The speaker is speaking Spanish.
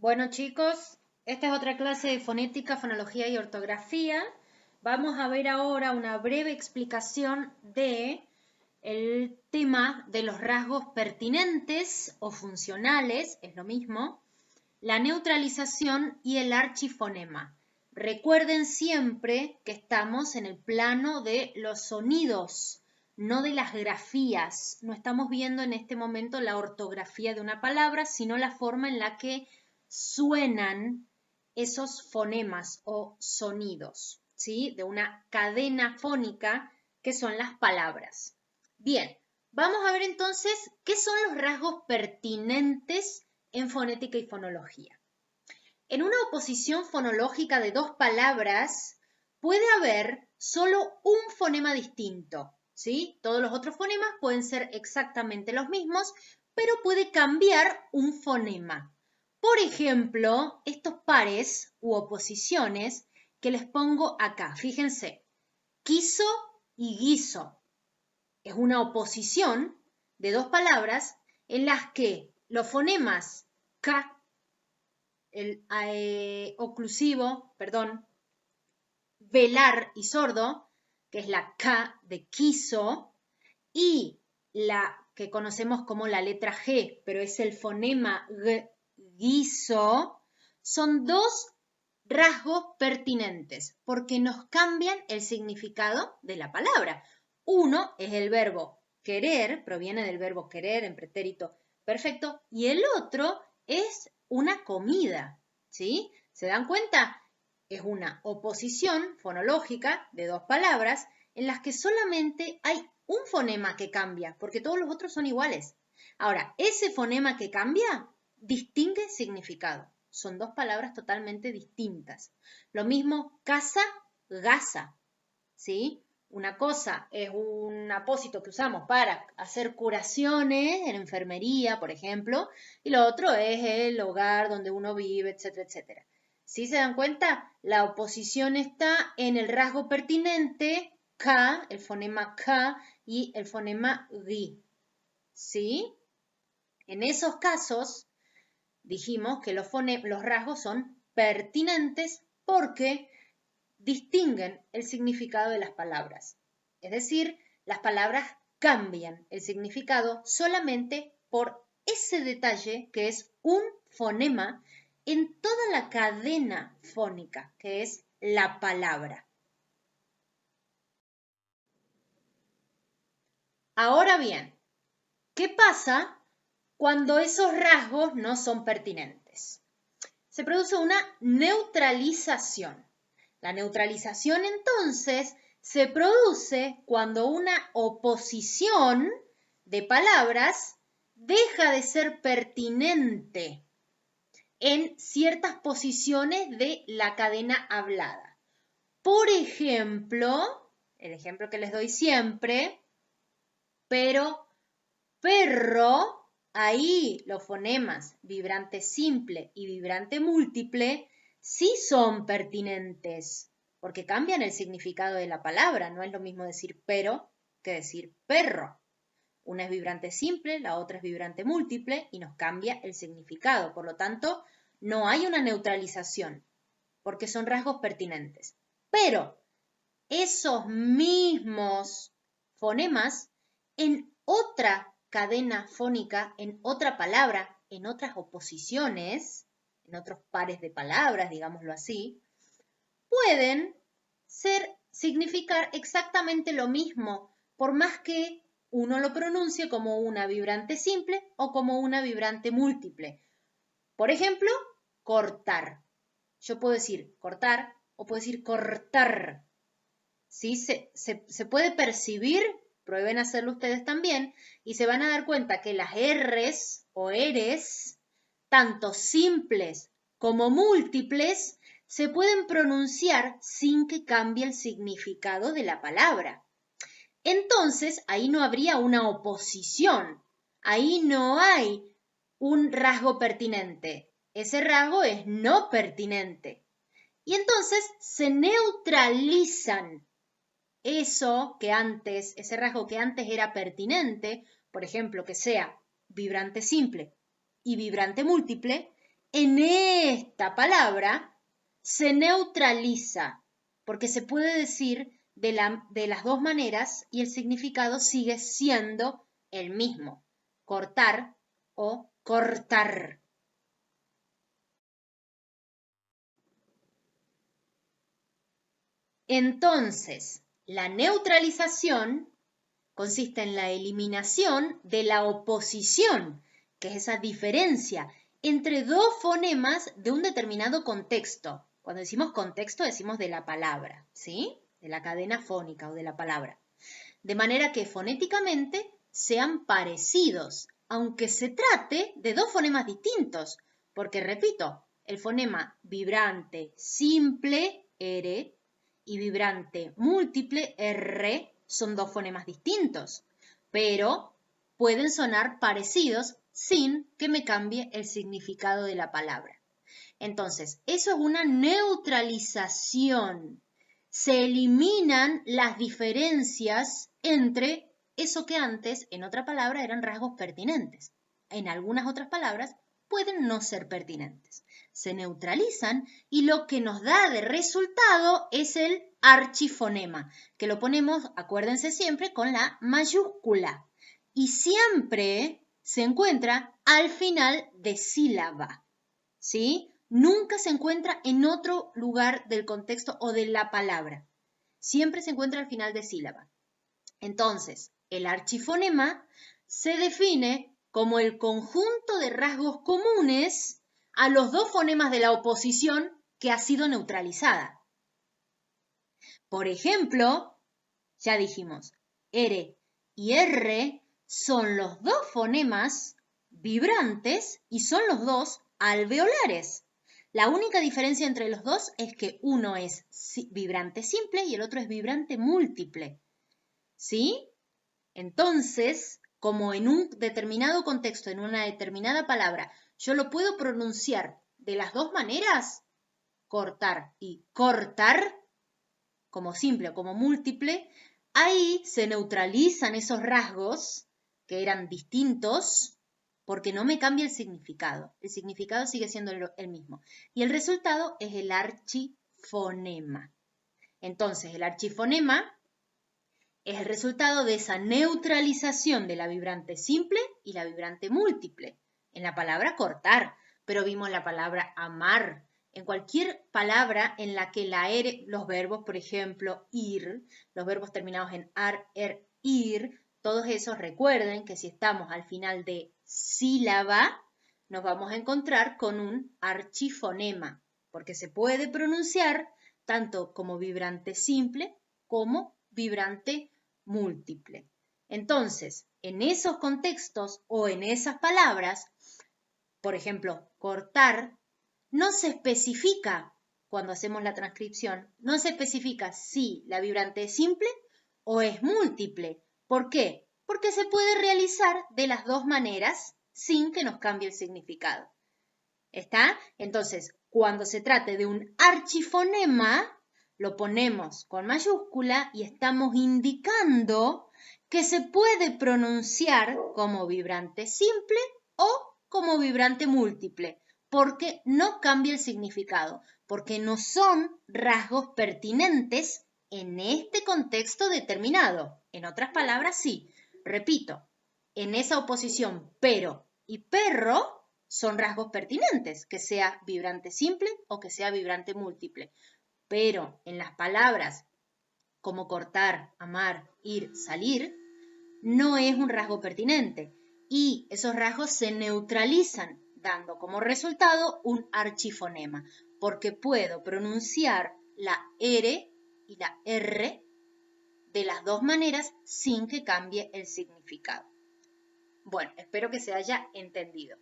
Bueno, chicos, esta es otra clase de fonética, fonología y ortografía. Vamos a ver ahora una breve explicación de el tema de los rasgos pertinentes o funcionales, es lo mismo, la neutralización y el archifonema. Recuerden siempre que estamos en el plano de los sonidos, no de las grafías. No estamos viendo en este momento la ortografía de una palabra, sino la forma en la que suenan esos fonemas o sonidos, ¿sí? De una cadena fónica que son las palabras. Bien, vamos a ver entonces qué son los rasgos pertinentes en fonética y fonología. En una oposición fonológica de dos palabras puede haber solo un fonema distinto, ¿sí? Todos los otros fonemas pueden ser exactamente los mismos, pero puede cambiar un fonema. Por ejemplo, estos pares u oposiciones que les pongo acá, fíjense, quiso y guiso. Es una oposición de dos palabras en las que los fonemas K, el oclusivo, perdón, velar y sordo, que es la K de quiso, y la que conocemos como la letra G, pero es el fonema G, guiso, son dos rasgos pertinentes porque nos cambian el significado de la palabra. Uno es el verbo querer, proviene del verbo querer en pretérito perfecto, y el otro es una comida, ¿sí? ¿Se dan cuenta? Es una oposición fonológica de dos palabras en las que solamente hay un fonema que cambia, porque todos los otros son iguales. Ahora, ese fonema que cambia distingue significado. Son dos palabras totalmente distintas. Lo mismo casa, gasa, ¿sí? Una cosa es un apósito que usamos para hacer curaciones en enfermería, por ejemplo, y lo otro es el hogar donde uno vive, etcétera, etcétera. ¿Sí se dan cuenta? La oposición está en el rasgo pertinente K, el fonema K y el fonema GI. ¿Sí? En esos casos dijimos que los rasgos son pertinentes porque distinguen el significado de las palabras. Es decir, las palabras cambian el significado solamente por ese detalle que es un fonema en toda la cadena fónica, que es la palabra. Ahora bien, ¿qué pasa cuando esos rasgos no son pertinentes? Se produce una neutralización. La neutralización entonces se produce cuando una oposición de palabras deja de ser pertinente en ciertas posiciones de la cadena hablada. Por ejemplo, el ejemplo que les doy siempre, pero perro, ahí los fonemas vibrante simple y vibrante múltiple sí son pertinentes, porque cambian el significado de la palabra. No es lo mismo decir pero que decir perro. Una es vibrante simple, la otra es vibrante múltiple y nos cambia el significado. Por lo tanto, no hay una neutralización, porque son rasgos pertinentes. Pero esos mismos fonemas en otra cadena fónica, en otra palabra, en otras oposiciones, en otros pares de palabras, digámoslo así, pueden significar exactamente lo mismo, por más que uno lo pronuncie como una vibrante simple o como una vibrante múltiple. Por ejemplo, cortar. Yo puedo decir cortar o puedo decir cortar. ¿Sí? Se puede percibir, prueben hacerlo ustedes también, y se van a dar cuenta que las R's o eres, tanto simples como múltiples, se pueden pronunciar sin que cambie el significado de la palabra. Entonces, ahí no habría una oposición, ahí no hay un rasgo pertinente, ese rasgo es no pertinente. Y entonces se neutralizan ese rasgo que antes era pertinente, por ejemplo, que sea vibrante simple y vibrante múltiple, en esta palabra se neutraliza, porque se puede decir de las dos maneras y el significado sigue siendo el mismo, cortar o cortar. Entonces, la neutralización consiste en la eliminación de la oposición, que es esa diferencia entre dos fonemas de un determinado contexto. Cuando decimos contexto, decimos de la palabra, ¿sí? De la cadena fónica o de la palabra. De manera que fonéticamente sean parecidos, aunque se trate de dos fonemas distintos. Porque, repito, el fonema vibrante simple, R, y vibrante múltiple, R, son dos fonemas distintos, pero pueden sonar parecidos sin que me cambie el significado de la palabra. Entonces, eso es una neutralización. Se eliminan las diferencias entre eso que antes, en otra palabra, eran rasgos pertinentes. En algunas otras palabras, pueden no ser pertinentes. Se neutralizan y lo que nos da de resultado es el archifonema, que lo ponemos, acuérdense siempre, con la mayúscula. Y siempre se encuentra al final de sílaba, ¿sí? Nunca se encuentra en otro lugar del contexto o de la palabra. Siempre se encuentra al final de sílaba. Entonces, el archifonema se define como el conjunto de rasgos comunes a los dos fonemas de la oposición que ha sido neutralizada. Por ejemplo, ya dijimos, R y R son los dos fonemas vibrantes y son los dos alveolares. La única diferencia entre los dos es que uno es vibrante simple y el otro es vibrante múltiple. ¿Sí? Entonces, como en un determinado contexto, en una determinada palabra, yo lo puedo pronunciar de las dos maneras, cortar y cortar, como simple o como múltiple, ahí se neutralizan esos rasgos que eran distintos porque no me cambia el significado. El significado sigue siendo el mismo. Y el resultado es el archifonema. Entonces, el archifonema es el resultado de esa neutralización de la vibrante simple y la vibrante múltiple. En la palabra cortar, pero vimos la palabra amar. En cualquier palabra en la que la R, los verbos, por ejemplo, ir, los verbos terminados en ar, ir, todos esos recuerden que si estamos al final de sílaba, nos vamos a encontrar con un archifonema, porque se puede pronunciar tanto como vibrante simple como vibrante múltiple. Entonces, en esos contextos o en esas palabras, por ejemplo, cortar, no se especifica, cuando hacemos la transcripción, no se especifica si la vibrante es simple o es múltiple. ¿Por qué? Porque se puede realizar de las dos maneras sin que nos cambie el significado. ¿Está? Entonces, cuando se trate de un archifonema, lo ponemos con mayúscula y estamos indicando que se puede pronunciar como vibrante simple o como vibrante múltiple, porque no cambia el significado, porque no son rasgos pertinentes en este contexto determinado. En otras palabras, sí. Repito, en esa oposición pero y perro son rasgos pertinentes, que sea vibrante simple o que sea vibrante múltiple. Pero en las palabras como cortar, amar, ir, salir, no es un rasgo pertinente. Y esos rasgos se neutralizan, dando como resultado un archifonema, porque puedo pronunciar la R y la R de las dos maneras sin que cambie el significado. Bueno, espero que se haya entendido.